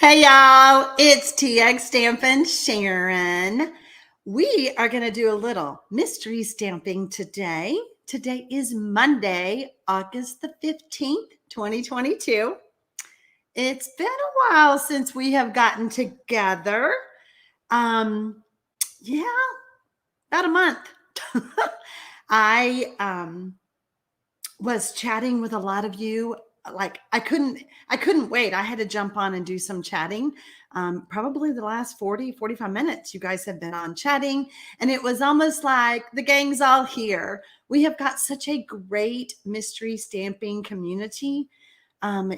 Hey y'all, it's TxStampin Sharon. We are going to do a little mystery stamping today. Today is Monday, August the 15th, 2022. It's been a while since we have gotten together. Yeah, about a month. I was chatting with a lot of you. Like I couldn't wait. I had to jump on and do some chatting. Probably the last 45 minutes you guys have been on chatting, and it was almost like the gang's all here. We have got such a great mystery stamping community.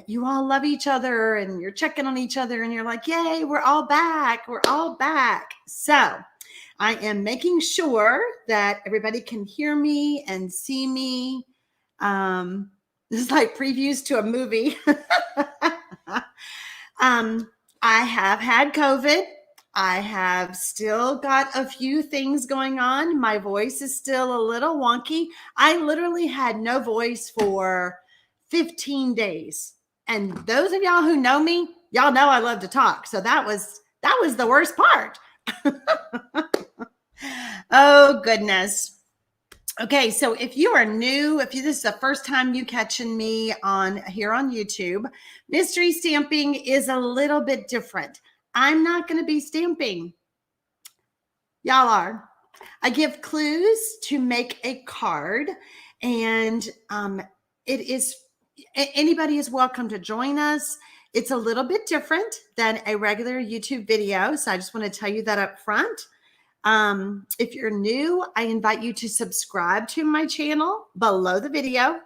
You all love each other and you're checking on each other and you're like, yay, we're all back. We're all back. So I am making sure that everybody can hear me and see me. This is like previews to a movie. I have had COVID. I have still got a few things going on. My voice is still a little wonky. I literally had no voice for 15 days. And those of y'all who know me, y'all know I love to talk. So that was the worst part. Oh, goodness. Okay, so if you are new, this is the first time you catching me here on YouTube, mystery stamping is a little bit different. I'm not going to be stamping. Y'all are. I give clues to make a card, and anybody is welcome to join us. It's a little bit different than a regular YouTube video, so I just want to tell you that up front. If you're new, I invite you to subscribe to my channel below the video.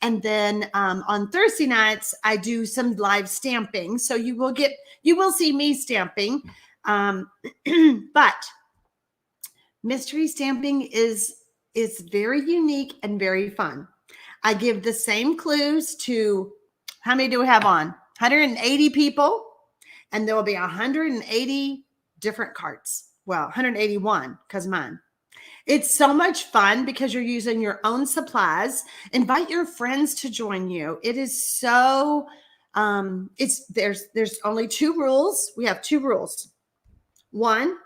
And then on Thursday nights, I do some live stamping. So you will see me stamping. But mystery stamping is very unique and very fun. I give the same clues to, how many do we have on? 180 people. And there will be 180 different cards. Well, 181 because mine. It's so much fun because you're using your own supplies. Invite your friends to join you. It is so, there's only two rules. We have two rules. One,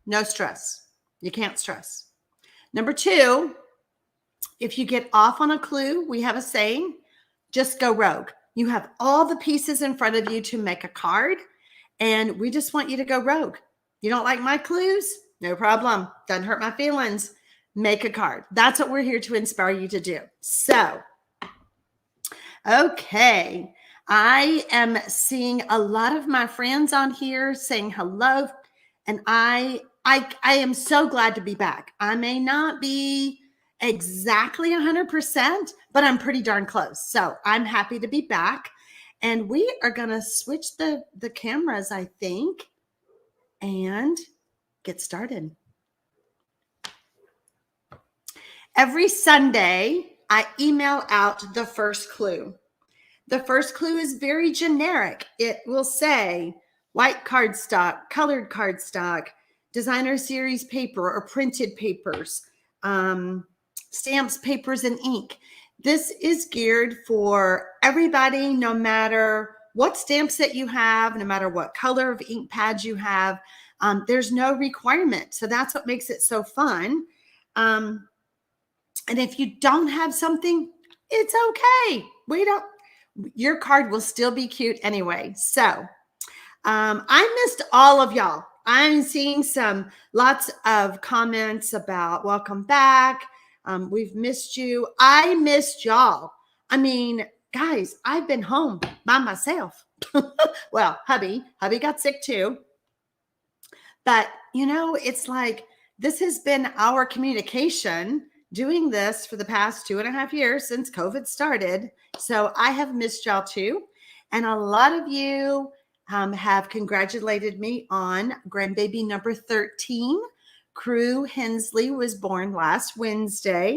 no stress. You can't stress. Number two, if you get off on a clue, we have a saying, just go rogue. You have all the pieces in front of you to make a card, and we just want you to go rogue. You don't like my clues? No problem. Doesn't hurt my feelings. Make a card. That's what we're here to inspire you to do. So, okay. I am seeing a lot of my friends on here saying hello. And I am so glad to be back. I may not be exactly 100%, but I'm pretty darn close. So I'm happy to be back. And we are going to switch the cameras, I think, and get started. Every Sunday, I email out the first clue. The first clue is very generic. It will say white cardstock, colored cardstock, designer series paper or printed papers, stamps, papers, and ink. This is geared for everybody, no matter what stamps that you have, no matter what color of ink pads you have. There's no requirement. So that's what makes it so fun. And if you don't have something, it's okay. Your card will still be cute anyway. So I missed all of y'all. I'm seeing lots of comments about welcome back. We've missed you. I missed y'all. I mean, guys, I've been home by myself. Well, hubby got sick too. But, it's like this has been our communication doing this for the past 2.5 years since COVID started. So I have missed y'all too. And a lot of you have congratulated me on grandbaby number 13. Crew Hensley was born last Wednesday,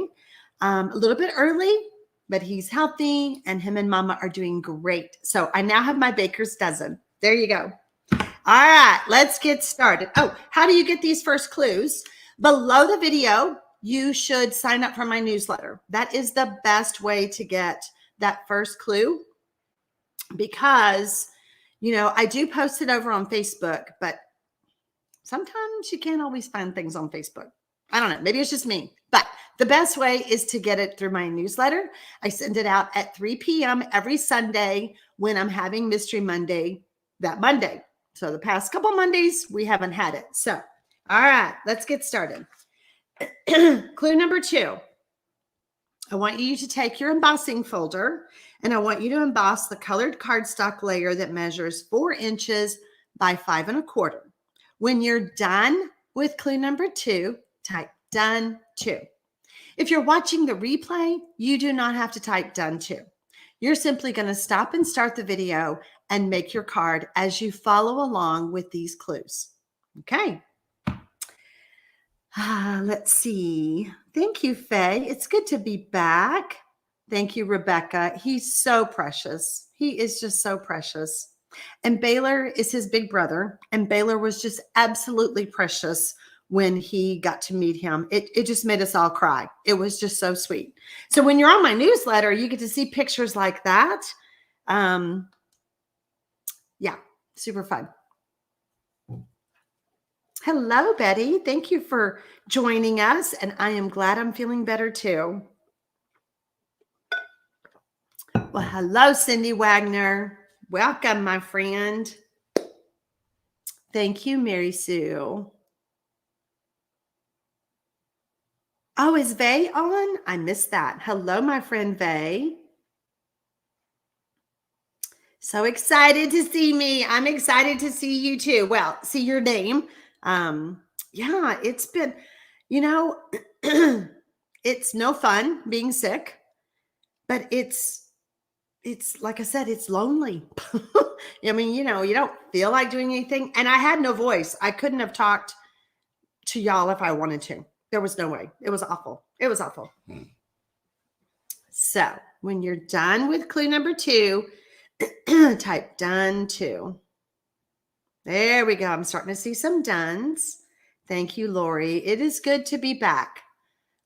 a little bit early, but he's healthy and him and mama are doing great. So I now have my baker's dozen. There you go. All right, let's get started. Oh, how do you get these first clues? Below the video, you should sign up for my newsletter. That is the best way to get that first clue because You know, I do post it over on Facebook, but sometimes you can't always find things on Facebook. I don't know. Maybe it's just me. But the best way is to get it through my newsletter. I send it out at 3 p.m. every Sunday when I'm having Mystery Monday that Monday. So the past couple Mondays, we haven't had it. So, all right, let's get started. Clue number 2. I want you to take your embossing folder and I want you to emboss the colored cardstock layer that measures 4 inches by 5 1/4. When you're done with clue number 2, type done 2. If you're watching the replay, you do not have to type done 2. You're simply going to stop and start the video and make your card as you follow along with these clues. Okay. Let's see. Thank you, Faye. It's good to be back. Thank you, Rebecca. He's so precious. He is just so precious. And Baylor is his big brother. And Baylor was just absolutely precious when he got to meet him. It just made us all cry. It was just so sweet. So when you're on my newsletter, you get to see pictures like that. Yeah, super fun. Hello, Betty. Thank you for joining us. And I am glad I'm feeling better too. Well, hello, Cindy Wagner. Welcome, my friend. Thank you, Mary Sue. Oh, is Vay on? I missed that. Hello, my friend Vay. So excited to see me. I'm excited to see you too. Well, see your name. Yeah, it's been, you know, it's no fun being sick, but it's like I said, it's lonely. I mean, you know, you don't feel like doing anything. And I had no voice. I couldn't have talked to y'all if I wanted to. There was no way. It was awful. It was awful. So when you're done with clue number 2, type done 2. There we go. I'm starting to see some dones. Thank you, Lori. It is good to be back.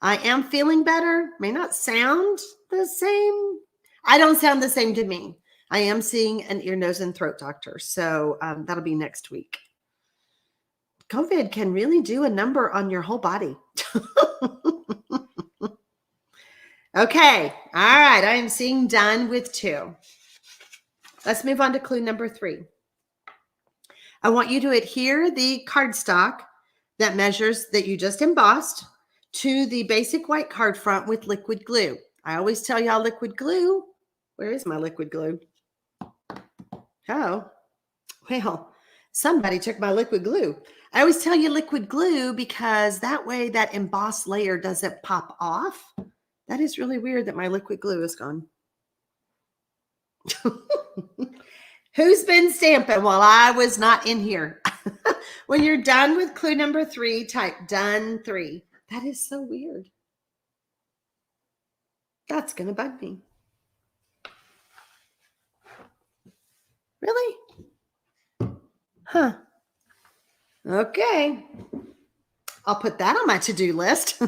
I am feeling better. May not sound the same. I don't sound the same to me. I am seeing an ear, nose, and throat doctor. So that'll be next week. COVID can really do a number on your whole body. Okay. All right. I am seeing done with 2. Let's move on to clue number 3. I want you to adhere the cardstock that measures that you just embossed to the basic white card front with liquid glue. I always tell y'all liquid glue. Where is my liquid glue? Oh, well, somebody took my liquid glue. I always tell you liquid glue because that way that embossed layer doesn't pop off. That is really weird that my liquid glue is gone. Who's been stamping while I was not in here? When you're done with clue number 3, type done 3. That is so weird. That's going to bug me. Really? Huh. Okay. I'll put that on my to-do list.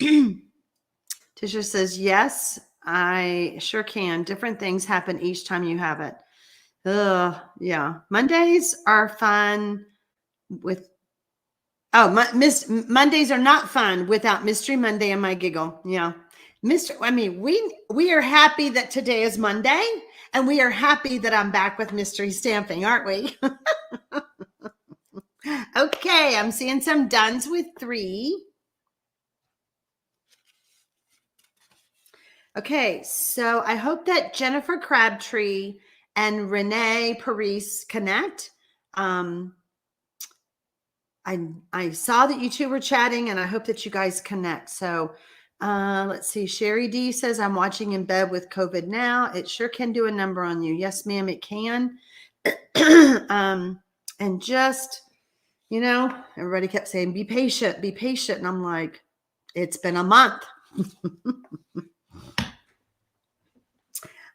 Tisha says, yes, I sure can. Different things happen each time you have it. Yeah. Mondays are fun with, Mondays are not fun without Mystery Monday and my giggle. Yeah. We are happy that today is Monday and we are happy that I'm back with mystery stamping, aren't we? Okay. I'm seeing some dones with 3. Okay, so I hope that Jennifer Crabtree and Renee Paris connect. I saw that you two were chatting, and I hope that you guys connect. So let's see. Sherry D says, I'm watching in bed with COVID now. It sure can do a number on you. Yes, ma'am, it can. And just, you know, everybody kept saying, be patient, be patient. And I'm like, it's been a month.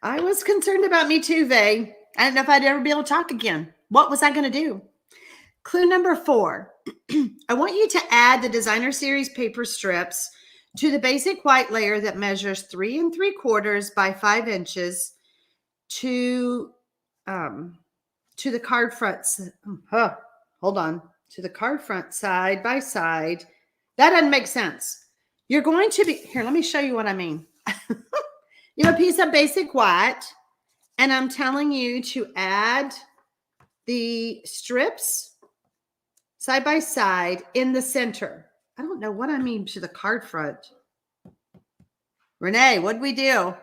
I was concerned about me too, Vay. I didn't know if I'd ever be able to talk again. What was I going to do? Clue number 4. I want you to add the designer series paper strips to the basic white layer that measures 3 3/4 by 5 inches to to the card fronts. Hold on. To the card front side by side. That doesn't make sense. You're going to be, here, let me show you what I mean. You have a piece of basic white, and I'm telling you to add the strips side by side in the center. I don't know what I mean to the card front. Renee, what'd we do?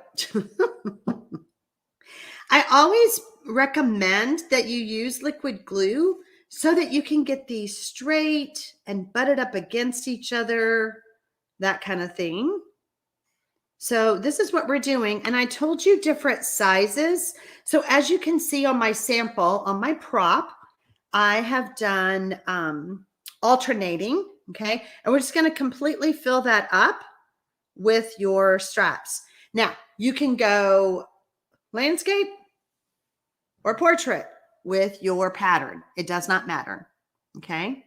I always recommend that you use liquid glue so that you can get these straight and butted up against each other, that kind of thing. So this is what we're doing. And I told you different sizes. So as you can see on my sample, on my prop, I have done alternating, okay? And we're just gonna completely fill that up with your straps. Now, you can go landscape or portrait with your pattern. It does not matter, okay?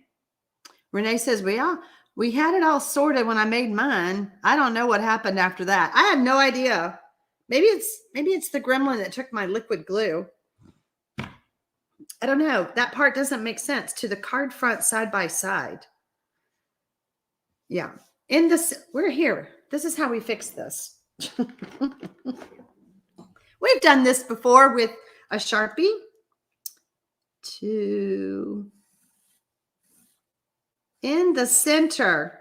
Renee says, we had it all sorted when I made mine. I don't know what happened after that. I have no idea. Maybe it's the gremlin that took my liquid glue. I don't know. That part doesn't make sense to the card front side by side. Yeah. We're here. This is how we fix this. We've done this before with a Sharpie in the center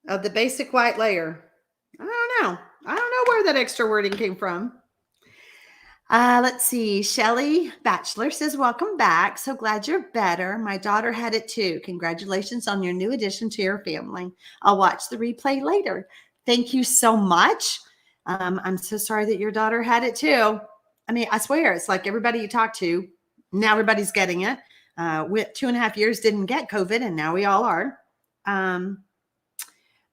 of the basic white layer. I don't know. I don't know where that extra wording came from. Let's see. Shelly Batchelor says, welcome back. So glad you're better. My daughter had it too. Congratulations on your new addition to your family. I'll watch the replay later. Thank you so much. I'm so sorry that your daughter had it too. I mean, I swear, it's like everybody you talk to, now everybody's getting it. With 2.5 years didn't get COVID, and now we all are.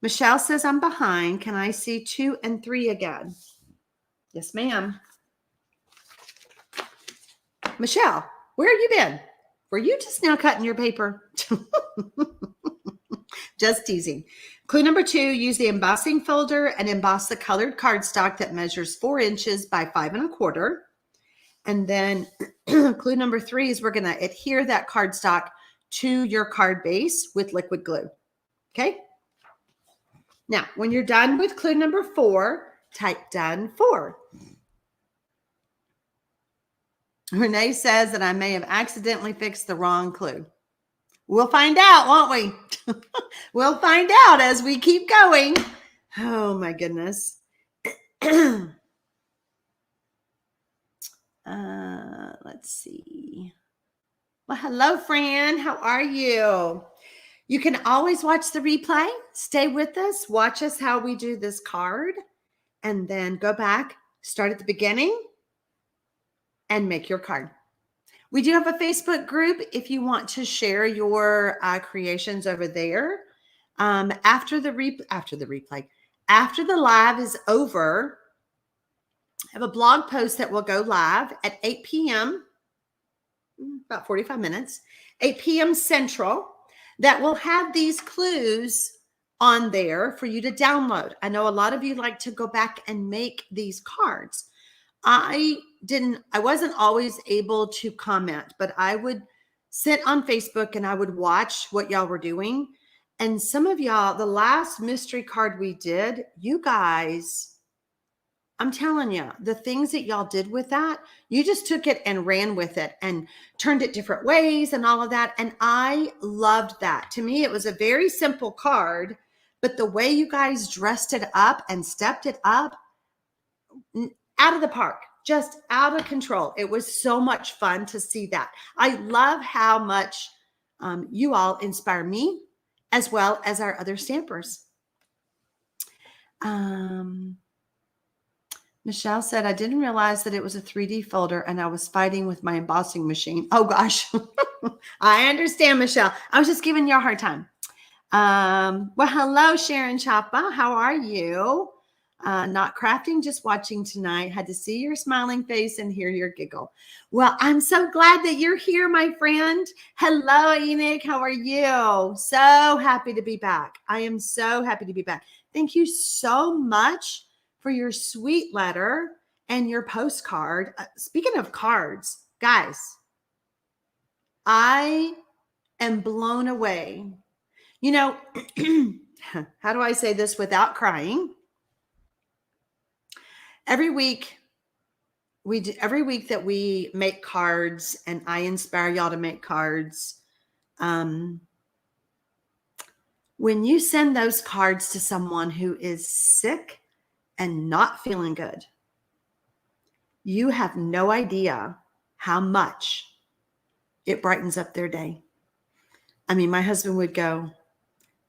Michelle says, I'm behind. Can I see 2 and 3 again? Yes, ma'am. Michelle, where have you been? Were you just now cutting your paper? Just teasing. Clue number 2, use the embossing folder and emboss the colored cardstock that measures 4 inches by 5 1/4. And then clue number 3 is we're going to adhere that cardstock to your card base with liquid glue. Okay. Now, when you're done with clue number 4, type done 4. Renee says that I may have accidentally fixed the wrong clue. We'll find out, won't we? We'll find out as we keep going. Oh, my goodness. Let's see. Well, hello, Fran. How are you? You can always watch the replay. Stay with us. Watch us how we do this card. And then go back, start at the beginning, and make your card. We do have a Facebook group if you want to share your creations over there. After the live is over, I have a blog post that will go live at 8 p.m., about 45 minutes, 8 p.m. Central, that will have these clues on there for you to download. I know a lot of you like to go back and make these cards. I wasn't always able to comment, but I would sit on Facebook and I would watch what y'all were doing. And some of y'all, the last mystery card we did, you guys, I'm telling you, the things that y'all did with that, you just took it and ran with it and turned it different ways and all of that. And I loved that. To me, it was a very simple card, but the way you guys dressed it up and stepped it up, out of the park, just out of control. It was so much fun to see that. I love how much you all inspire me as well as our other stampers. Michelle said, I didn't realize that it was a 3D folder and I was fighting with my embossing machine. Oh gosh. I understand, Michelle. I was just giving you a hard time. Well, hello, Sharon Chapa. How are you? Not crafting, just watching tonight. Had to see your smiling face and hear your giggle. Well, I'm so glad that you're here, my friend. Hello, Enoch. How are you? So happy to be back. I am so happy to be back. Thank you so much for your sweet letter and your postcard. Speaking of cards, guys, I am blown away. You know, how do I say this without crying? Every week that we make cards, and I inspire y'all to make cards. When you send those cards to someone who is sick and not feeling good, you have no idea how much it brightens up their day. I mean, my husband would go,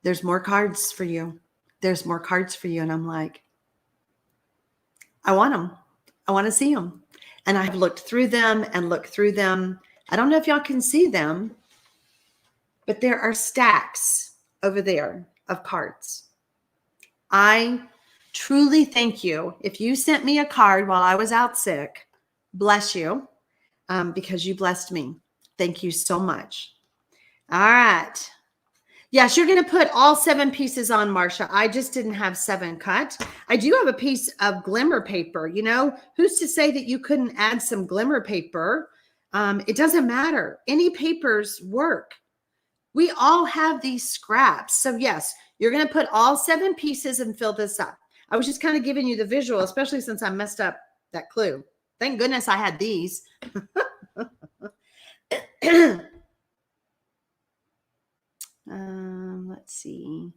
"There's more cards for you. There's more cards for you." And I'm like, I want them. I want to see them. And I've looked through them and looked through them. I don't know if y'all can see them, but there are stacks over there of cards. I truly thank you. If you sent me a card while I was out sick, bless you, because you blessed me. Thank you so much. All right. Yes, you're going to put all 7 pieces on, Marsha. I just didn't have 7 cut. I do have a piece of glimmer paper. You know, who's to say that you couldn't add some glimmer paper? It doesn't matter. Any papers work. We all have these scraps. So yes, you're going to put all 7 pieces and fill this up. I was just kind of giving you the visual, especially since I messed up that clue. Thank goodness I had these. Let's see.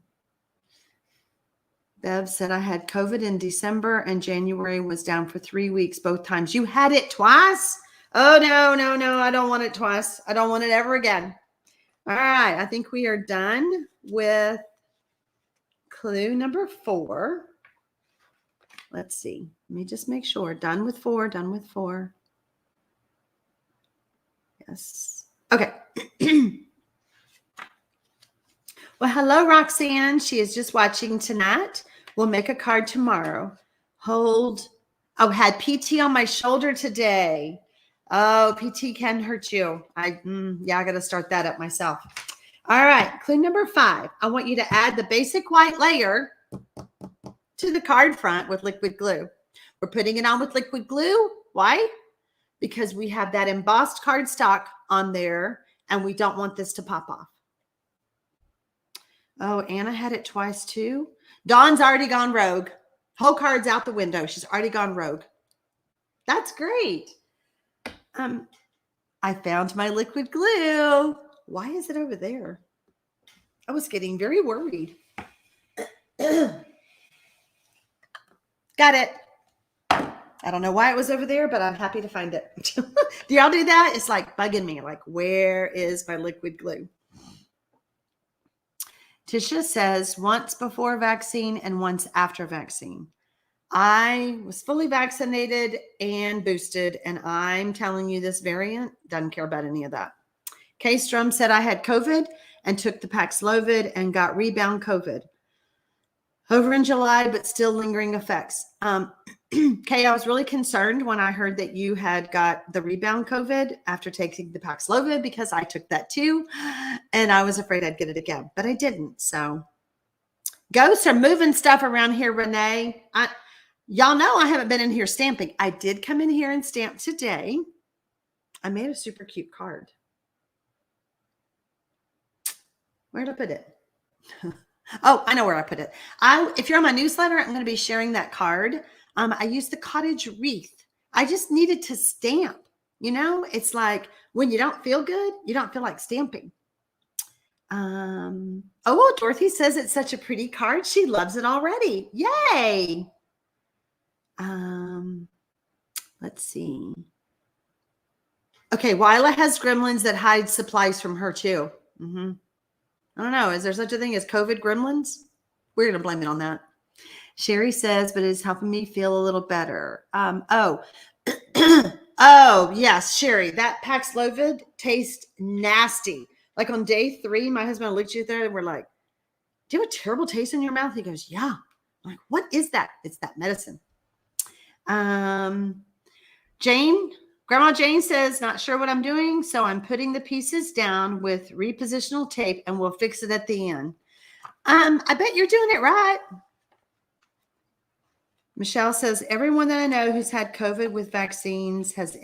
Bev said I had COVID in December and January was down for 3 weeks both times. You had it twice? Oh, no. I don't want it twice. I don't want it ever again. All right. I think we are done with clue number 4. Let's see. Let me just make sure. Done with 4. Done with 4. Yes. Okay. Well, hello, Roxanne. She is just watching tonight. We'll make a card tomorrow. Hold. Oh, had PT on my shoulder today. Oh, PT can hurt you. I got to start that up myself. All right. Clue number 5. I want you to add the basic white layer to the card front with liquid glue. We're putting it on with liquid glue. Why? Because we have that embossed cardstock on there and we don't want this to pop off. Oh, Anna had it twice too. Dawn's already gone rogue. Whole card's out the window. She's already gone rogue. That's great. I found my liquid glue. Why is it over there? I was getting very worried. Got it. I don't know why it was over there, but I'm happy to find it. Do y'all do that? It's like bugging me. Like, where is my liquid glue? Tisha says once before vaccine and once after vaccine. I was fully vaccinated and boosted, and I'm telling you this variant doesn't care about any of that. Kay Strum said I had COVID and took the Paxlovid and got rebound COVID. Over in July, but still lingering effects. Kay, I was really concerned when I heard that you had got the rebound COVID after taking the Paxlovid because I took that too. And I was afraid I'd get it again, but I didn't. So ghosts are moving stuff around here, Renee. Y'all know I haven't been in here stamping. I did come in here and stamp today. I made a super cute card. Where'd I put it? Oh, I know where I put it. If you're on my newsletter, I'm going to be sharing that card. I used the cottage wreath. I just needed to stamp. You know, it's like when you don't feel good, you don't feel like stamping. Oh, Dorothy says it's such a pretty card. She loves it already. Yay. Let's see. Okay, Wyla has gremlins that hide supplies from her too. I don't know. Is there such a thing as COVID gremlins? We're going to blame it on that. Sherry says, but it's helping me feel a little better. Oh, yes, Sherry, that Paxlovid tastes nasty. Like on day 3, my husband looked at there and we're like, do you have a terrible taste in your mouth? He goes, yeah. I'm like, what is that? It's that medicine. Grandma Jane says, not sure what I'm doing, so I'm putting the pieces down with repositional tape and we'll fix it at the end. I bet you're doing it right. Michelle says, everyone that I know who's had COVID with vaccines has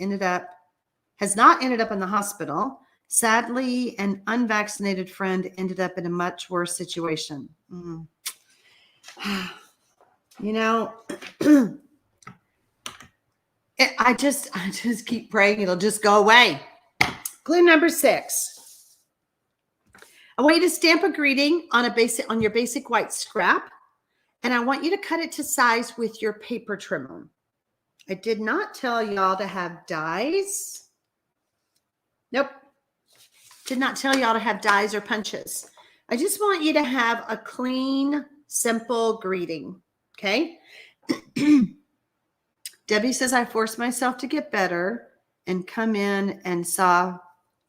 not ended up in the hospital. Sadly, an unvaccinated friend ended up in a much worse situation. You know, I just keep praying it'll just go away. Clue number 6. I want you to stamp a greeting on your basic white scrap, and I want you to cut it to size with your paper trimmer. I did not tell y'all to have dies. Nope. Did not tell y'all to have dies or punches. I just want you to have a clean, simple greeting. Okay. Debbie says, I forced myself to get better and come in and saw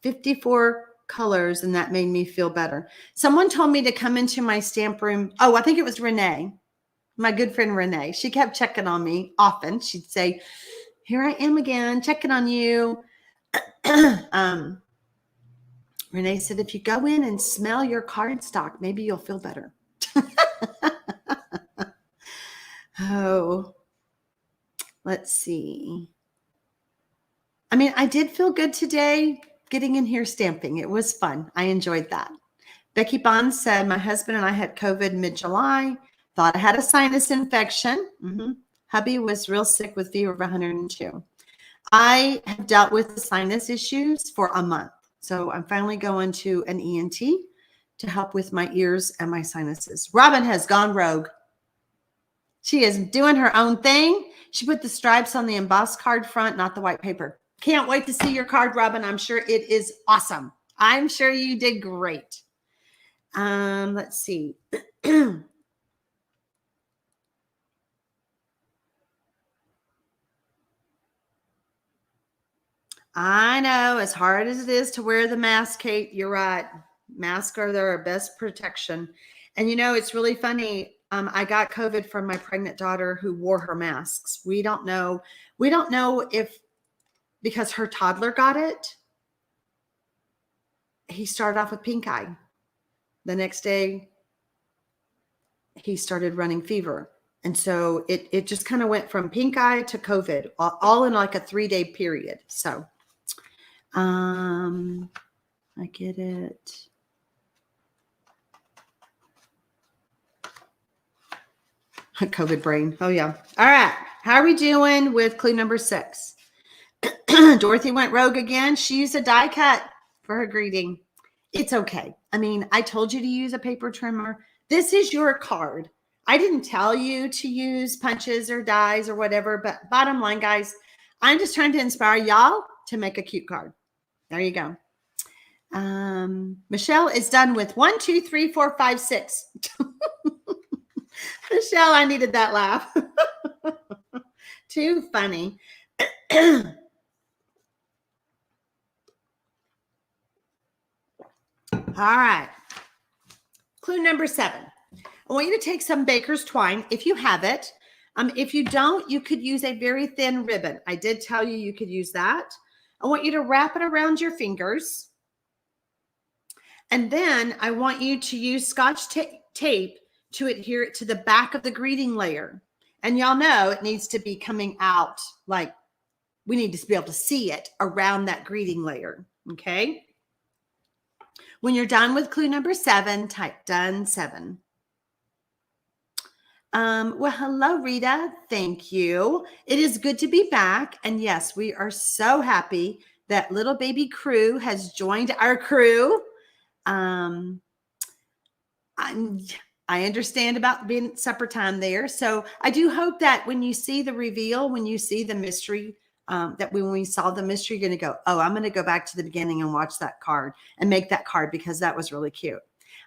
54 colors, and that made me feel better. Someone told me to come into my stamp room. Oh, I think it was Renee, my good friend Renee. She kept checking on me often. She'd say, here I am again, checking on you. Renee said, if you go in and smell your cardstock, maybe you'll feel better. Oh, let's see. I mean, I did feel good today getting in here stamping. It was fun. I enjoyed that. Becky Bond said, my husband and I had COVID mid-July. Thought I had a sinus infection. Hubby was real sick with fever of 102. I have dealt with the sinus issues for a month. So I'm finally going to an ENT to help with my ears and my sinuses. Robin has gone rogue. She is doing her own thing. She put the stripes on the embossed card front, not the white paper. Can't wait to see your card, Robin. I'm sure it is awesome. I'm sure you did great. Let's see. I know, as hard as it is to wear the mask, Kate, you're right. Masks are their best protection. And you know, it's really funny. I got COVID from my pregnant daughter who wore her masks. We don't know if, because her toddler got it, he started off with pink eye. The next day, he started running fever. And so it just kind of went from pink eye to COVID, all in like a 3-day period. So, I get it. COVID brain. Oh, yeah. All right. How are we doing with clue number 6? Dorothy went rogue again. She used a die cut for her greeting. It's okay. I mean, I told you to use a paper trimmer. This is your card. I didn't tell you to use punches or dies or whatever, but bottom line, guys, I'm just trying to inspire y'all to make a cute card. There you go. Michelle is done with 1, 2, 3, 4, 5, 6. Michelle, I needed that laugh. Too funny. All right. Clue number 7. I want you to take some baker's twine if you have it. If you don't, you could use a very thin ribbon. I did tell you you could use that. I want you to wrap it around your fingers. And then I want you to use Scotch tape to adhere it to the back of the greeting layer. And y'all know it needs to be coming out, like we need to be able to see it around that greeting layer. Okay. When you're done with clue number 7, type done 7. Well, hello, Rita. Thank you. It is good to be back. And yes, we are so happy that little baby crew has joined our crew. I understand about being supper time there. So I do hope that when you see the reveal, when you see the mystery, that when we solve the mystery, you're going to go, oh, I'm going to go back to the beginning and watch that card and make that card because that was really cute.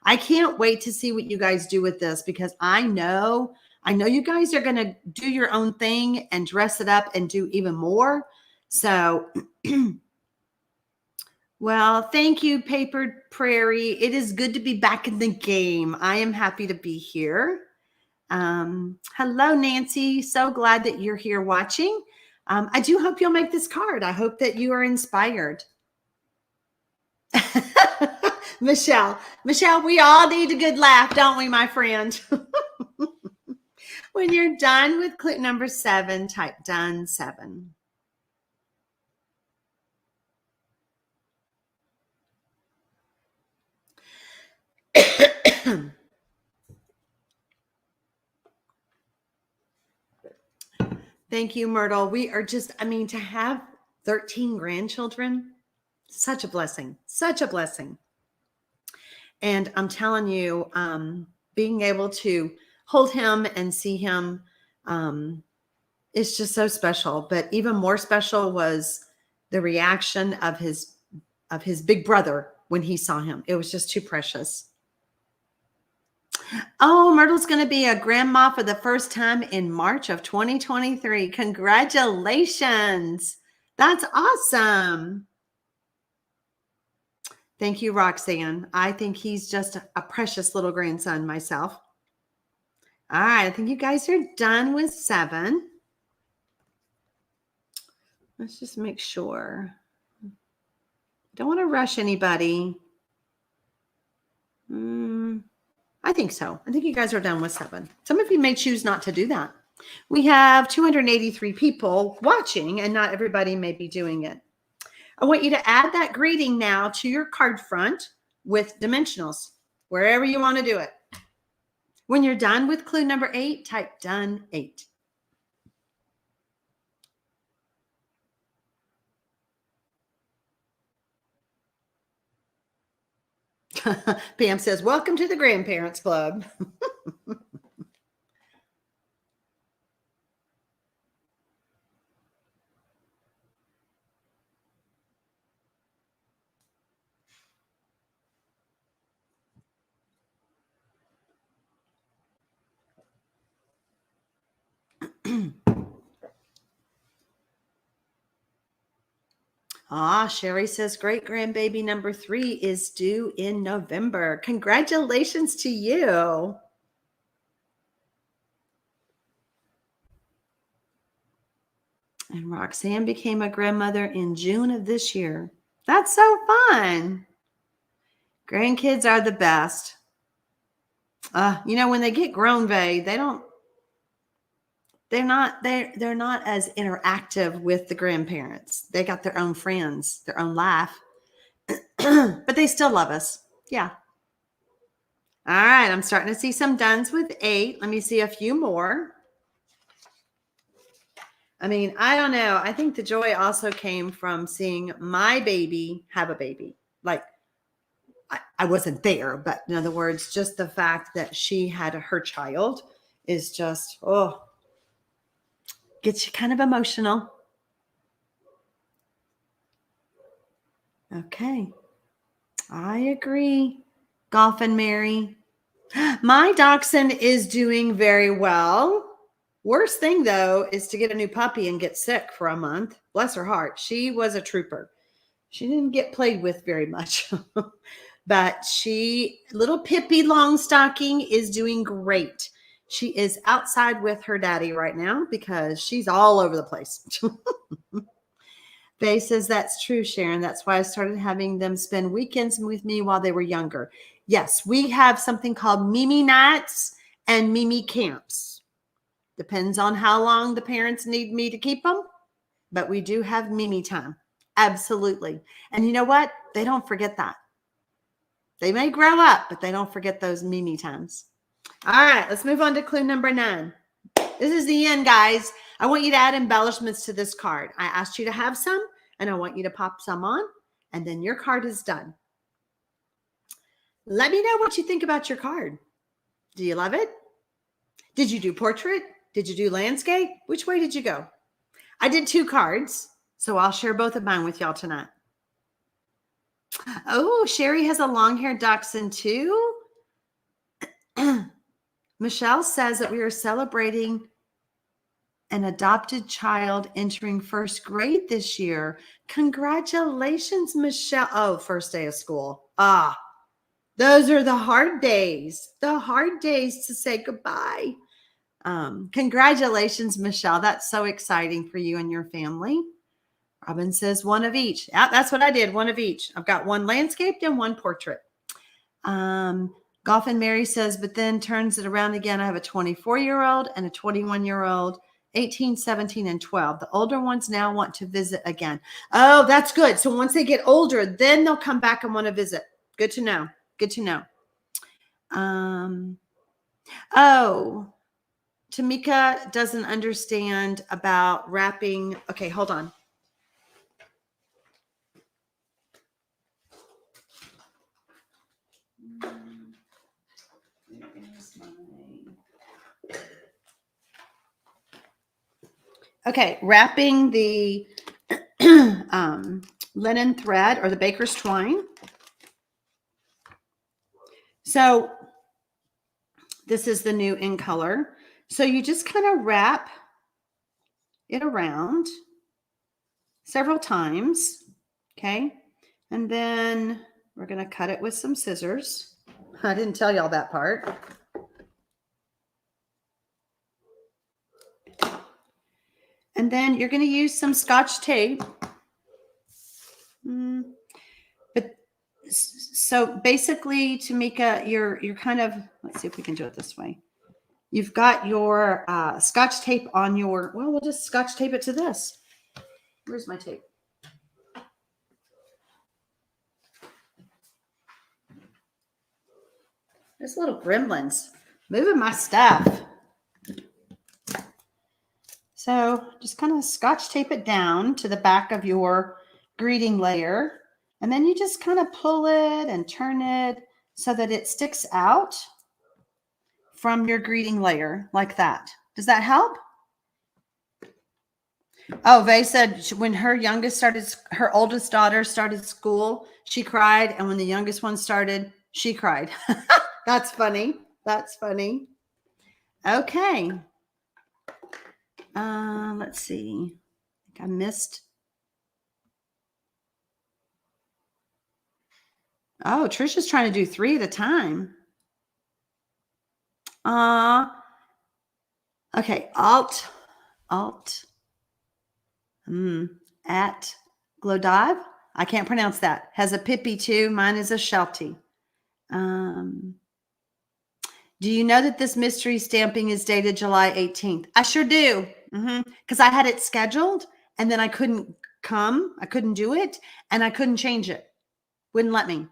I can't wait to see what you guys do with this because I know you guys are going to do your own thing and dress it up and do even more. So, well, thank you, Paper Prairie. It is good to be back in the game. I am happy to be here. Hello, Nancy. So glad that you're here watching. I do hope you'll make this card. I hope that you are inspired. Michelle, we all need a good laugh, don't we, my friend? When you're done with clue number 7, type done 7. Thank you, Myrtle. We are just, I mean, to have 13 grandchildren, such a blessing, such a blessing. And I'm telling you, being able to hold him and see him is just so special. But even more special was the reaction of his big brother when he saw him. It was just too precious. Oh, Myrtle's going to be a grandma for the first time in March of 2023. Congratulations. That's awesome. Thank you, Roxanne. I think he's just a precious little grandson myself. All right. I think you guys are done with 7. Let's just make sure. Don't want to rush anybody. I think so. I think you guys are done with 7. Some of you may choose not to do that. We have 283 people watching, and not everybody may be doing it. I want you to add that greeting now to your card front with dimensionals, wherever you want to do it. When you're done with clue number 8, type done 8. Pam says, welcome to the Grandparents Club. Sherry says great grandbaby number 3 is due in November. Congratulations to you. And Roxanne became a grandmother in June of this year. That's so fun. Grandkids are the best. When they get grown, they're not as interactive with the grandparents. They got their own friends, their own life, but they still love us. Yeah. All right. I'm starting to see some dones with 8. Let me see a few more. I mean, I don't know. I think the joy also came from seeing my baby have a baby. Like, I wasn't there, but in other words, just the fact that she had her child is just, gets you kind of emotional. Okay. I agree. Golf and Mary. My dachshund is doing very well. Worst thing, though, is to get a new puppy and get sick for a month. Bless her heart. She was a trooper. She didn't get played with very much. But little Pippi Longstocking is doing great. She is outside with her daddy right now because she's all over the place. Faye says that's true, Sharon. That's why I started having them spend weekends with me while they were younger. Yes, we have something called Mimi nights and Mimi camps. Depends on how long the parents need me to keep them, but we do have Mimi time. Absolutely. And you know what? They don't forget that. They may grow up, but they don't forget those Mimi times. All right, let's move on to clue number 9. This is the end, guys. I want you to add embellishments to this card. I asked you to have some, and I want you to pop some on, and then your card is done. Let me know what you think about your card. Do you love it? Did you do portrait? Did you do landscape? Which way did you go? I did 2 cards, so I'll share both of mine with y'all tonight. Oh, Sherry has a long-haired dachshund too. Michelle says that we are celebrating an adopted child entering 1st grade this year. Congratulations, Michelle. Oh, first day of school. Those are the hard days. The hard days to say goodbye. Congratulations, Michelle. That's so exciting for you and your family. Robin says 1 of each. Yeah, that's what I did. 1 of each. I've got 1 landscaped and 1 portrait. Golf and Mary says, but then turns it around again. I have a 24-year-old and a 21-year-old, 18, 17, and 12. The older ones now want to visit again. Oh, that's good. So once they get older, then they'll come back and want to visit. Good to know. Good to know. Oh, Tamika doesn't understand about wrapping. Okay, hold on. Okay, wrapping the linen thread or the baker's twine. So this is the new In Color. So you just kind of wrap it around several times, okay? And then we're going to cut it with some scissors. I didn't tell y'all that part. And then you're going to use some Scotch tape. But so basically, Tamika, you're kind of, let's see if we can do it this way. You've got your Scotch tape on your, well, we'll just Scotch tape it to this. Where's my tape? There's little gremlins moving my stuff. So just kind of Scotch tape it down to the back of your greeting layer. And then you just kind of pull it and turn it so that it sticks out from your greeting layer like that. Does that help? Oh, Vay said when her oldest daughter started school, she cried. And when the youngest one started, she cried. That's funny. That's funny. Okay. Let's see. I think I missed. Oh, Trisha's trying to do 3 at a time. Okay. Alt. At Glodive. I can't pronounce that. Has a Pippi too. Mine is a Sheltie. Do you know that this mystery stamping is dated July 18th? I sure do. Because I had it scheduled and then I couldn't come. I couldn't do it and I couldn't change it. Wouldn't let me.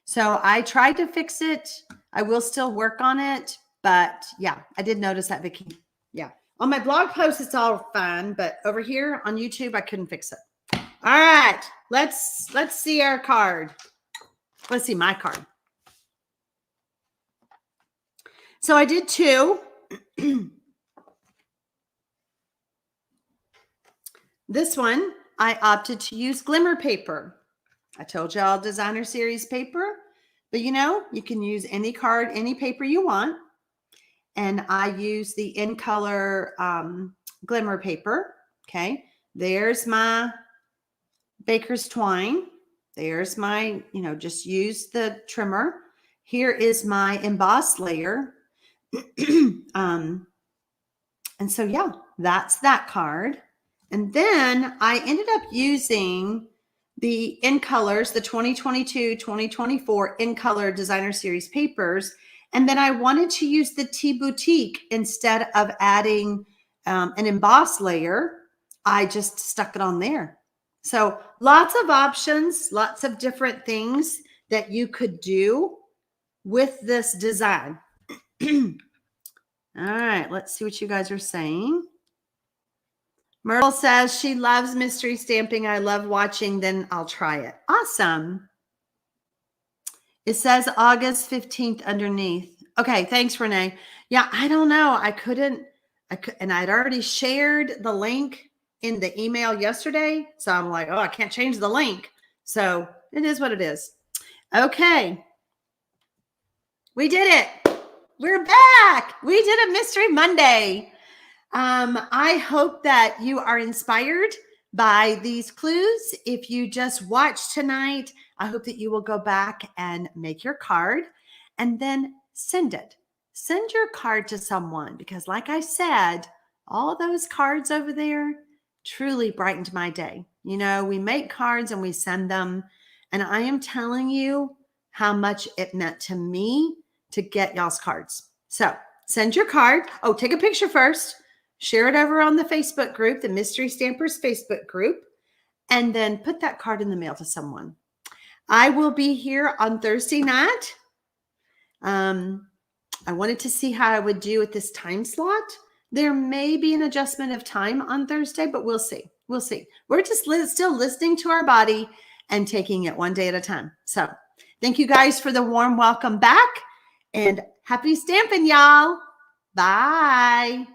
So I tried to fix it. I will still work on it. But yeah, I did notice that, Vicki. Yeah. On my blog post, it's all fine. But over here on YouTube, I couldn't fix it. All right. Let's see our card. Let's see my card. So I did 2. This one, I opted to use glimmer paper. I told y'all designer series paper, but you know, you can use any card, any paper you want. And I use the In Color Glimmer Paper. Okay. There's my baker's twine. There's my, just use the trimmer. Here is my embossed layer. And so, yeah, that's that card. And then I ended up using the In Colors, the 2022, 2024 In Color Designer Series papers. And then I wanted to use the Tea Boutique instead of adding an embossed layer. I just stuck it on there. So lots of options, lots of different things that you could do with this design. All right, let's see what you guys are saying. Myrtle says she loves mystery stamping. I love watching, then I'll try it. Awesome. It says August 15th underneath. Okay, thanks, Renee. Yeah, I don't know. And I'd already shared the link in the email yesterday. So I'm like, oh, I can't change the link. So it is what it is. Okay. We did it. We're back. We did a Mystery Monday. I hope that you are inspired by these clues. If you just watched tonight, I hope that you will go back and make your card and then send it. Send your card to someone because, like I said, all those cards over there truly brightened my day. You know, we make cards and we send them. And I am telling you how much it meant to me to get y'all's cards. So send your card. Oh, take a picture first. Share it over on the Facebook group, the Mystery Stampers Facebook group, and then put that card in the mail to someone. I will be here on Thursday night. I wanted to see how I would do at this time slot. There may be an adjustment of time on Thursday, but we'll see. We'll see. We're just still listening to our body and taking it one day at a time. So thank you guys for the warm welcome back, and happy stamping, y'all. Bye.